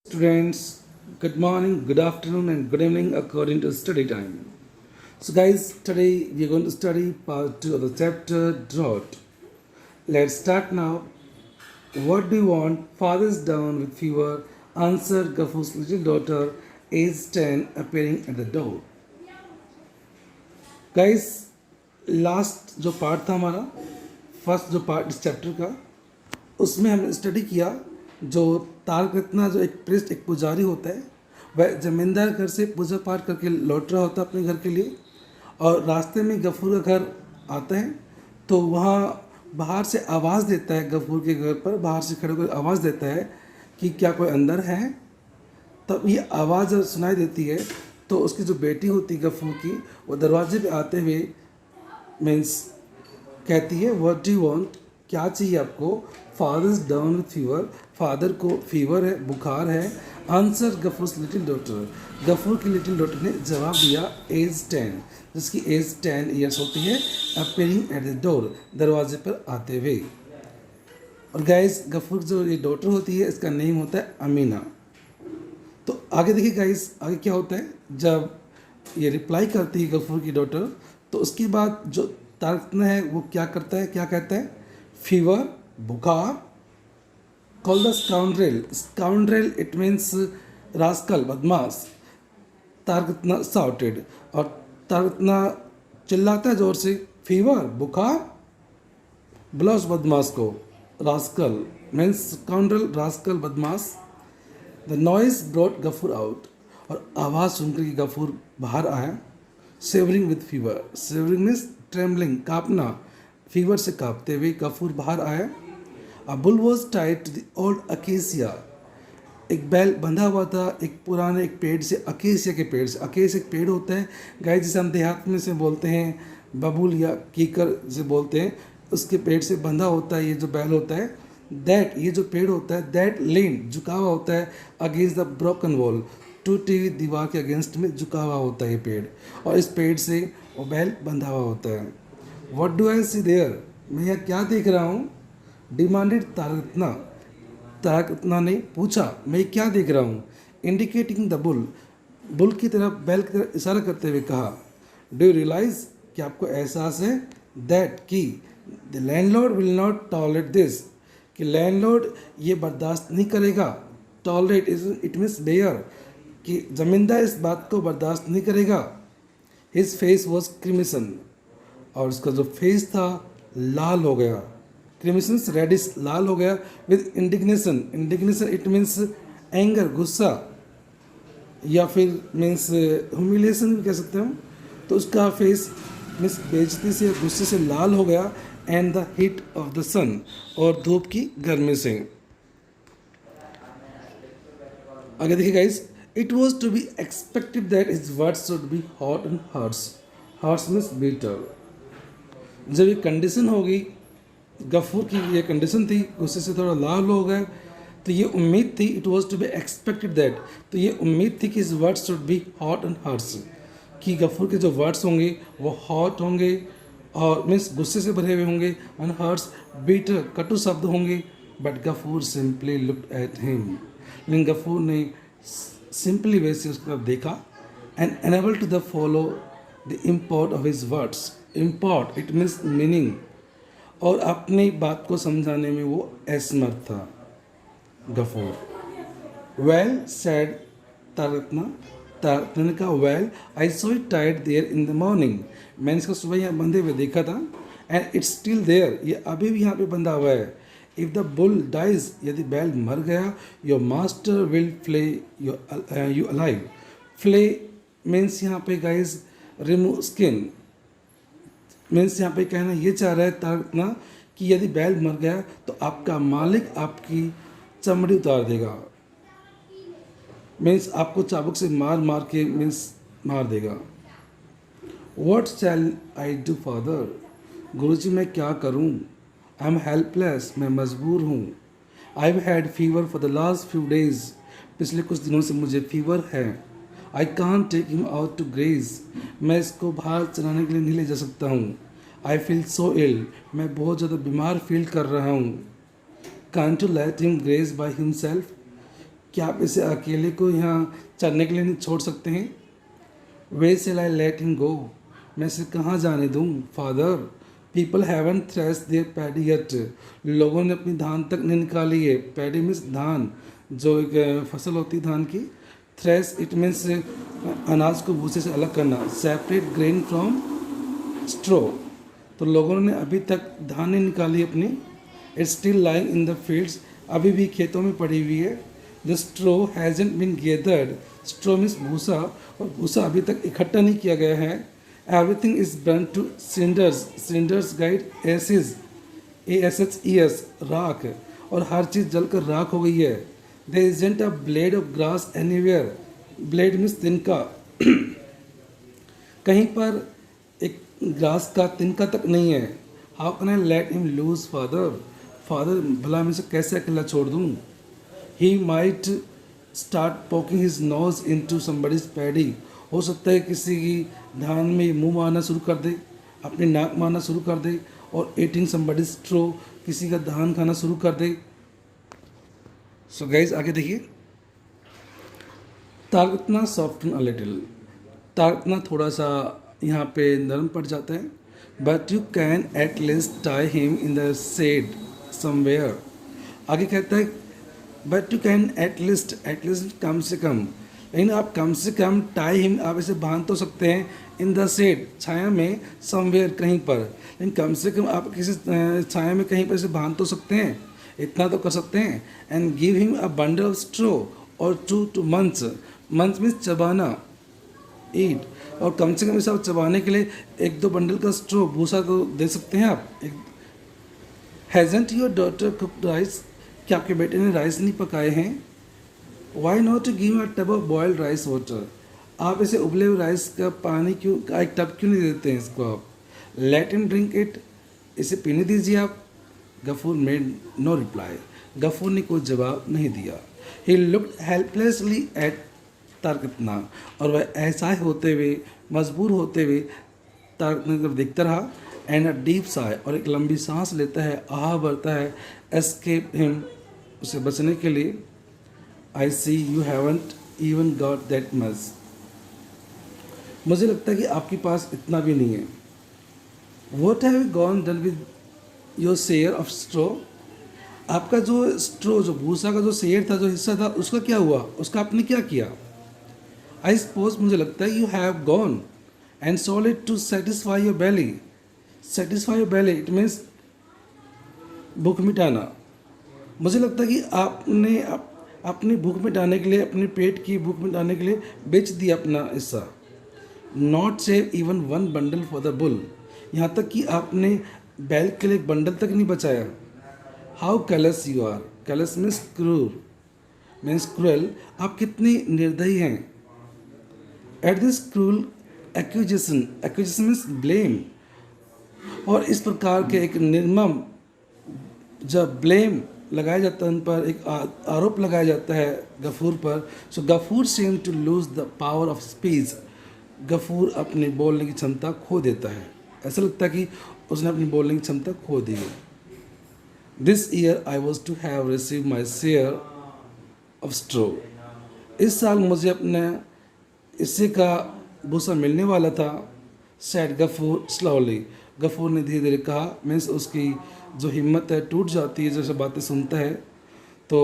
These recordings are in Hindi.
Students, good morning, good afternoon, and good evening according to study time. So, guys, today we are going to study part 2 of the chapter Drought. Let's start now. What do you want? Father's down with fever, answered Gafur's little daughter, age 10, appearing at the door. Guys, last जो पार्ट था हमारा, फर्स्ट जो पार्ट इस चैप्टर का, उसमें हमने स्टडी किया जो तारक रत्ना जो एक प्रिस्ट एक पुजारी होता है, वह जमींदार घर से पूजा पाठ करके लौट रहा होता है अपने घर के लिए, और रास्ते में गफूर का घर आता है तो वहाँ बाहर से आवाज़ देता है, गफूर के घर पर बाहर से खड़े होकर आवाज़ देता है कि क्या कोई अंदर है। तब ये आवाज़ जब सुनाई देती है तो उसकी जो बेटी होती है गफूर की, वो दरवाजे पे आते हुए मीन्स कहती है व्हाट डू यू वांट, क्या चाहिए आपको। Father is down with fever, father को फीवर है, बुखार है। Answer Gafoor little daughter, Gafoor की लिटिल डॉटर ने जवाब दिया एज 10, जिसकी एज 10 ईयर्स होती है, अपीयरिंग एट द डोर, दरवाजे पर आते हुए। और गाइस गफूर जो ये डॉटर होती है इसका नेम होता है अमीना। तो आगे देखिए गाइस, आगे क्या होता है जब ये रिप्लाई करती है गफूर की डॉटर, तो उसके बाद जो तारक है वो क्या करता है, क्या कहता है, फीवर, बुखार, call the scoundrel, scoundrel it means rascal, बदमाश। तारकतना साउटेड, और तारकतना चिल्लाता है जोर से, फीवर, बुखार, ब्लॉस बदमाश को, रास्कल मीन्स स्काउंड्रेल, रास्कल, बदमाश। The noise brought Gafur out, और आवाज़ सुनकर कि गफूर बाहर आया। Shivering with fever, shivering means trembling, काँपना, फीवर से काँपते हुए गफूर बाहर आया। A bull was tied to the old acacia, एक बैल बंधा हुआ था एक पुराने एक पेड़ से, अकेसिया के पेड़ से। अकेसिया एक पेड़ होता है गाय, जिसे हम देहात में से बोलते हैं बबूल या कीकर से बोलते हैं, उसके पेड़ से बंधा होता है ये जो बैल होता है। दैट, ये जो पेड़ होता है, दैट लेन, झुका हुआ होता है, अगेंस्ट द ब्रोकन वॉल, टूटी हुई दीवार के अगेंस्ट में झुका हुआ होता है ये पेड़, और इस पेड़ से वो बैल बंधा हुआ होता है। What do I see there, मैं यहाँ क्या देख रहा हूँ। डिमांडेड तारकरत्ना, तारकरत्ना ने पूछा मैं क्या देख रहा हूँ। इंडिकेटिंग द बुल, बुल की तरफ, बैल की तरफ इशारा करते हुए कहा। डू यू रियलाइज, कि आपको एहसास है, दैट की the landlord will not tolerate this, कि लैंडलॉर्ड ये बर्दाश्त नहीं करेगा। टॉलरेट इट मीन्स बेयर, कि ज़मींदार इस बात को बर्दाश्त नहीं करेगा। हिज फेस वॉज क्रिमिसन, और उसका जो फेस था लाल हो गया। क्रिमिसन रेडिस, लाल हो गया। With indignation, indignation it means anger, गुस्सा, या फिर मीन्स ह्यूमिलेशन भी कह सकते हैं हम। तो उसका फेस मीन्स बेइज्जती से, गुस्से से लाल हो गया। And the heat of the sun, और धूप की गर्मी से। आगे देखिए guys, it was to be expected that his words should be hot and harsh, harsh means bitter. जब ये कंडीशन होगी, गफूर की ये कंडीशन थी, गुस्से से थोड़ा लाल हो गए, तो ये उम्मीद थी, it was to be expected that, तो ये उम्मीद थी कि his words should be hot and harsh, कि गफूर के जो वर्ड्स होंगे वो हॉट होंगे और मीन्स गुस्से से भरे हुए होंगे, एंड हर्ट्स बीटर, कटु शब्द होंगे। But Gafoor simply looked at him, लेकिन गफूर ने सिंपली वैसे उसकी तरफ देखा। And unable to the follow the import of his words, import it means meaning, और अपनी बात को समझाने में वो असमर्थ था गफूर। वेल सेड तारकरत्ना, तारकरत्ना ने कहा well I saw it tied there in the morning, मैंने इसको सुबह यहाँ बंधे हुए देखा था। एंड इट्स स्टिल देयर, ये अभी भी यहाँ पे बंधा हुआ है। इफ़ द बुल डाइज, यदि बैल मर गया, your master will Phule you alive. Phule means यहाँ पे गाइज रिमूव स्किन, मीन्स यहाँ पे कहना ये चाह रहा है तारकरत्ना कि यदि बैल मर गया तो आपका मालिक आपकी चमड़ी उतार देगा, मीन्स आपको चाबुक से मार मार के मीन्स मार देगा। What shall I do father, Guruji मैं क्या करूँ। आई एम हेल्पलेस, मैं मजबूर हूँ। I have had fever for the last few days, पिछले कुछ दिनों से मुझे फीवर है। I can't take him out to graze, मैं इसको बाहर चलाने के लिए नहीं ले जा सकता हूँ। आई फील सो इल, मैं बहुत ज़्यादा बीमार फील कर रहा हूँ। Can't to let him graze by himself, क्या आप इसे अकेले को यहाँ चलने के लिए नहीं छोड़ सकते हैं? Where shall I let him go, मैं इसे कहाँ जाने दूँ father? People haven't thresh their paddy yet, लोगों ने अपनी धान तक नहीं निकाली है। पैडी मीन्स धान, जो एक फसल होती है धान की। थ्रेस इट मीन्स अनाज को भूसे से अलग करना। सेपरेट ग्रेन फ्रॉम स्ट्रो, तो लोगों ने अभी तक धान नहीं निकाली अपनी। It's still lying in the fields, अभी भी खेतों में पड़ी हुई है। The straw hasn't been gathered, straw means भूसा, और भूसा अभी तक इकट्ठा नहीं किया गया है। Everything is burn to cinders, cinders गाइड एसिस, ASHES, राख, और हर चीज़ जलकर राख हो गई है। There isn't a blade of grass anywhere, blade means तिनका, कहीं पर एक ग्रास का तिनका तक नहीं है। How can I let him loose father, father भला मैं इसे कैसे अकेला छोड़ दूँ? He might start poking his nose in to somebody's paddy, हो सकता है किसी की धान में मुंह मारना शुरू कर दे, अपनी नाक मारना शुरू कर दे, और ईटिंग समबडीज स्ट्रो, किसी का धान खाना शुरू कर दे। सो गाइज आगे देखिए, ताकतना सॉफ्टन अ लिटिल, ताकतना थोड़ा सा यहाँ पे नरम पड़ जाता है। But you can at least tie him in the shade somewhere, आगे कहता है but you can at least कम से कम, लेकिन आप कम से कम टाई हिम, आप इसे बांध तो सकते हैं, इन द शेड छाया में, समवेयर कहीं पर, लेकिन कम से कम आप किसी छाया में कहीं पर इसे बांध तो सकते हैं, इतना तो कर सकते हैं। And give him a bundle of straw और टू मंथ्स, मंथ मीन्स चबाना, ईट, और कम से कम इसे आप चबाने के लिए 1-2 बंडल का स्ट्रो भूसा को दे सकते हैं आप। Hasn't your daughter cooked rice, क्या आपके बेटे ने राइस नहीं पकाए हैं? Why not give a tub of boiled rice water, आप इसे उबले हुए राइस का पानी क्यों का एक टब क्यों नहीं देते हैं इसको आप? लेट हिम ड्रिंक इट, इसे पीने दीजिए आप। Gafoor made no reply, Gafoor ने कोई जवाब नहीं दिया। He looked helplessly at Taraktana, और वह असहाय होते हुए, मजबूर होते हुए तारकतना की तरफ देखता रहा। एंड अ डीप साय, और एक लंबी सांस लेता है, आह भरता है, एस्केप हिम, उसे बचने के लिए। I see you haven't even got that much, मुझे लगता है कि आपके पास इतना भी नहीं है। What have you gone done with your share of straw, आपका जो स्ट्रो, जो भूसा का जो शेयर था, जो हिस्सा था, उसका क्या हुआ, उसका आपने क्या किया? आई सपोज, मुझे लगता है, you have gone and sold it to satisfy your belly, satisfy your belly it means भूख मिटाना। मुझे लगता है कि आपने अपनी भूख मिटाने के लिए, अपने पेट की भूख मिटाने के लिए बेच दिया अपना हिस्सा। Not save even 1 bundle for the bull, यहाँ तक कि आपने बैल के लिए एक बंडल तक नहीं बचाया। How callous you are, callous means क्रूर, मीन्स क्रूएल, आप कितने निर्दयी हैं। At this cruel accusation, accusation means blame, और इस प्रकार के एक निर्मम जब ब्लेम लगाया जाता है उन पर, एक आरोप लगाया जाता है गफूर पर। So Gafur seem to lose the power of speech, Gafur अपने बोलने की क्षमता खो देता है, ऐसा लगता है कि उसने अपनी बोलने की क्षमता खो दी है। This year I was to have receive my share of straw, इस साल मुझे अपने हिस्से का भूसा मिलने वाला था। सैड गफूर स्लोली, गफूर ने धीरे धीरे कहा, मीन्स उसकी जो हिम्मत है टूट जाती है जैसे बातें सुनता है। तो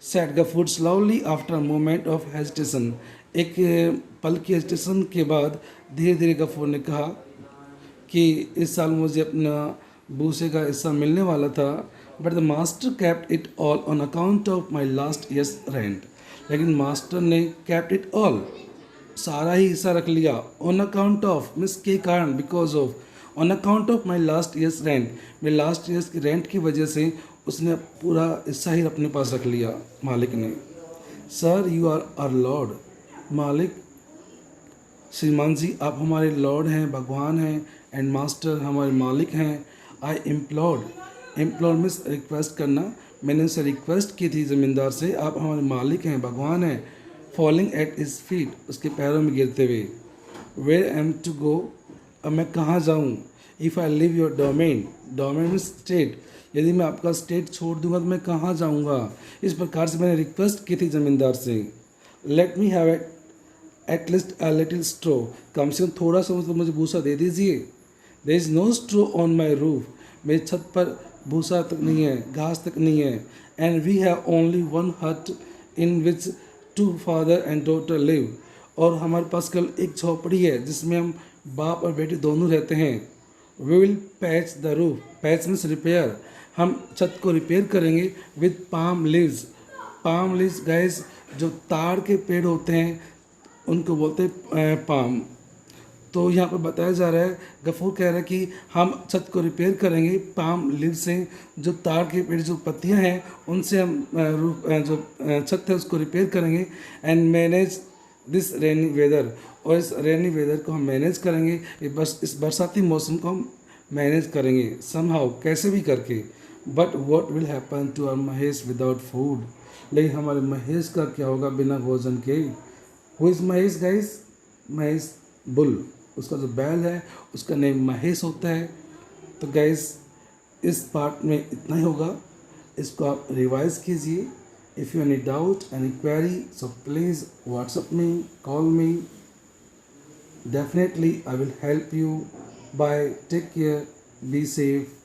said Gafoor slowly after a moment of hesitation, एक पल की हेजिटेशन के बाद धीरे धीरे गफूर ने कहा कि इस साल मुझे अपना भूसे का हिस्सा मिलने वाला था। But the master kept it all on account of my last years rent, लेकिन मास्टर ने कैप्ट इट ऑल, सारा ही हिस्सा रख लिया। ऑन अकाउंट ऑफ मीन्स के कारण, because of, on account of my last years rent, मेरे लास्ट ईयर्स की रेंट की वजह से उसने पूरा हिस्सा ही अपने पास रख लिया मालिक ने। Sir you are our lord, मालिक, श्रीमान जी आप हमारे लॉर्ड हैं, भगवान हैं, एंड मास्टर हमारे मालिक हैं। आई इम्प्लोर्ड, इम्प्लोर मीन्स रिक्वेस्ट करना, मैंने उनसे रिक्वेस्ट की थी ज़मींदार से, आप हमारे मालिक हैं, भगवान हैं। फॉलिंग एट हिज फीट, उसके पैरों में गिरते हुए। वेयर एम टू गो, अब मैं कहाँ जाऊँ। If I live your domain, domain means state, यदि मैं आपका स्टेट छोड़ दूंगा तो मैं कहाँ जाऊंगा। इस प्रकार से मैंने रिक्वेस्ट की थी ज़मींदार से, let me have at least a little straw, कम से कम थोड़ा सा मतलब मुझे भूसा दे दीजिए। There is no straw on my roof, मेरी छत पर भूसा तक नहीं है, घास तक नहीं है। And we have only one hut in which two father and daughter live, और हमारे पास केवल एक झोपड़ी है जिसमें हम बाप और बेटी दोनों रहते हैं। We will patch the roof, patch means repair, हम छत को रिपेयर करेंगे with palm leaves. Palm leaves guys, जो ताड़ के पेड़ होते हैं उनको बोलते हैं पाम। तो यहाँ पर बताया जा रहा है, गफूर कह रहा है कि हम छत को रिपेयर करेंगे पाम लीव से, जो ताड़ के पेड़ जो पत्तियाँ हैं उनसे हम जो छत है उसको रिपेयर करेंगे। And manage this rainy weather, और इस रेनी वेदर को हम मैनेज करेंगे, इस बरसाती मौसम को हम मैनेज करेंगे समहाउ, कैसे भी करके। But what will happen to our Mahesh without food, लेकिन हमारे महेश का क्या होगा बिना भोजन के। Who is Mahesh guys? Mahesh bull, उसका जो बैल है उसका नेम महेश होता है। तो गाइस इस पार्ट में इतना ही होगा, इसको आप रिवाइज कीजिए। If you any doubt any query so please WhatsApp me, call me, definitely I will help you. Bye, take care, be safe.